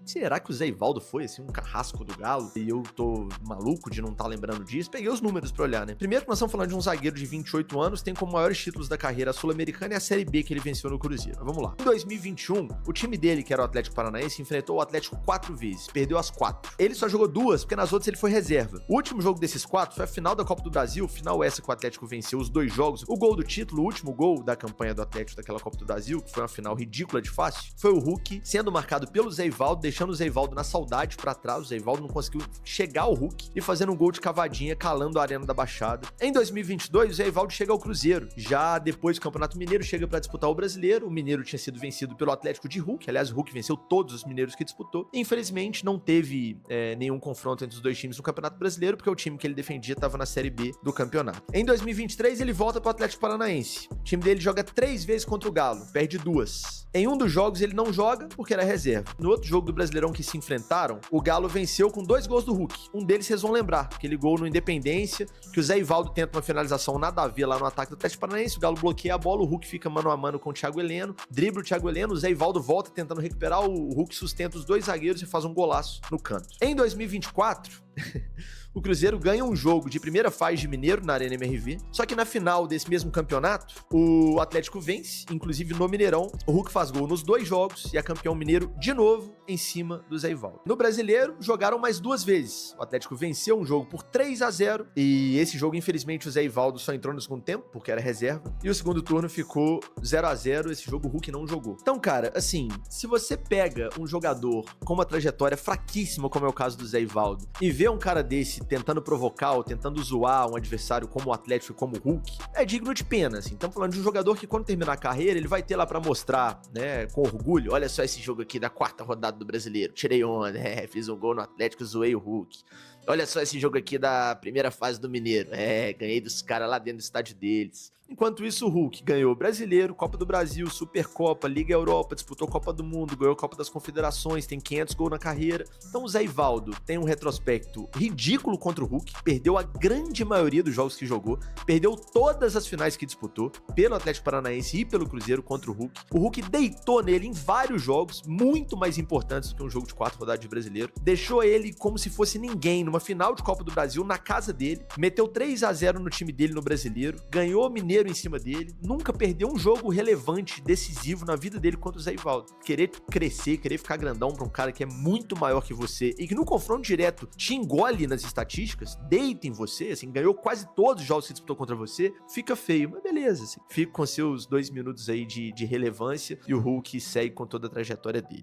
será que o Zé Ivaldo foi, assim, um carrasco do Galo? E eu tô maluco de não estar lembrando disso. Peguei os números pra olhar, né? Primeiro que nós estamos falando de um zagueiro de 28 anos, tem como maiores títulos da carreira a Sul-Americana e a Série B que ele venceu no Cruzeiro. Mas vamos lá. Em 2021, o time dele, que era o Atlético Paranaense, enfrentou o Atlético 4 vezes, perdeu as 4. Ele só jogou 2, porque nas outras ele foi reserva. O último jogo desses 4 foi a final da Copa do Brasil, final essa que o Atlético venceu os 2 jogos. O gol do título, o último gol da campanha do Atlético daquela Copa do Brasil, que foi uma final ridícula de fácil, foi o Hulk sendo marcado pelo Zé Ivaldo, deixando o Zé Ivaldo na saudade pra trás. O Zé Ivaldo não conseguiu chegar ao Hulk e fazendo um gol de cavadinha, calando a Arena da Baixada. Em 2022, o Zé Ivaldo chega ao Cruzeiro. Já depois do Campeonato Mineiro, chega pra disputar o Brasileiro. O Mineiro tinha sido vencido pelo Atlético de Hulk. Aliás, o Hulk venceu todos os mineiros que disputou. E, infelizmente, não teve nenhum confronto entre os dois times no Campeonato Brasileiro, porque o time que ele defendia estava na Série B do campeonato. Em 2023, ele volta pro Atlético Paranaense. O time dele joga 3 vezes contra o Galo, perde 2. Em um dos jogos ele não joga porque era reserva. No outro jogo do Brasileirão que se enfrentaram, o Galo venceu com 2 gols do Hulk. Um deles vocês vão lembrar, aquele gol no Independência, que o Zé Ivaldo tenta uma finalização nada a ver lá no ataque do Atlético Paranaense, o Galo bloqueia a bola, o Hulk fica mano a mano com o Thiago Heleno, dribla o Thiago Heleno, o Zé Ivaldo volta tentando recuperar, o Hulk sustenta os 2 zagueiros e faz um golaço no canto. Em 2024, o Cruzeiro ganha um jogo de primeira fase de Mineiro na Arena MRV, só que na final desse mesmo campeonato, o Atlético vence, inclusive no Mineirão, o Hulk faz gol nos 2 jogos e é campeão mineiro de novo em cima do Zé Ivaldo. No Brasileiro, jogaram mais 2 vezes. O Atlético venceu um jogo por 3-0 e esse jogo, infelizmente, o Zé Ivaldo só entrou no segundo tempo, porque era reserva, e o segundo turno ficou 0-0, esse jogo o Hulk não jogou. Então, cara, assim, se você pega um jogador com uma trajetória fraquíssima, como é o caso do Zé Ivaldo, e vê um cara desse tentando provocar ou tentando zoar um adversário como o Atlético e como o Hulk, é digno de pena, assim. Estamos falando de um jogador que quando terminar a carreira, ele vai ter lá pra mostrar, né, com orgulho, olha só esse jogo aqui da 4ª rodada do Brasileiro, tirei onda, fiz um gol no Atlético, zoei o Hulk. Olha só esse jogo aqui da primeira fase do Mineiro, ganhei dos caras lá dentro do estádio deles. Enquanto isso, o Hulk ganhou Brasileiro, Copa do Brasil, Supercopa, Liga Europa, disputou Copa do Mundo, ganhou Copa das Confederações, tem 500 gols na carreira. Então o Zé Ivaldo tem um retrospecto ridículo contra o Hulk, perdeu a grande maioria dos jogos que jogou, perdeu todas as finais que disputou, pelo Atlético Paranaense e pelo Cruzeiro contra o Hulk. O Hulk deitou nele em vários jogos, muito mais importantes do que um jogo de 4 rodadas de Brasileiro, deixou ele como se fosse ninguém numa final de Copa do Brasil na casa dele, meteu 3-0 no time dele no Brasileiro, ganhou Mineiro em cima dele, nunca perdeu um jogo relevante, decisivo na vida dele contra o Zé Ivaldo. Querer crescer, querer ficar grandão pra um cara que é muito maior que você e que no confronto direto te engole nas estatísticas, deita em você, assim, ganhou quase todos os jogos que disputou contra você, fica feio, mas beleza, assim, fica com seus 2 minutos aí de relevância e o Hulk segue com toda a trajetória dele.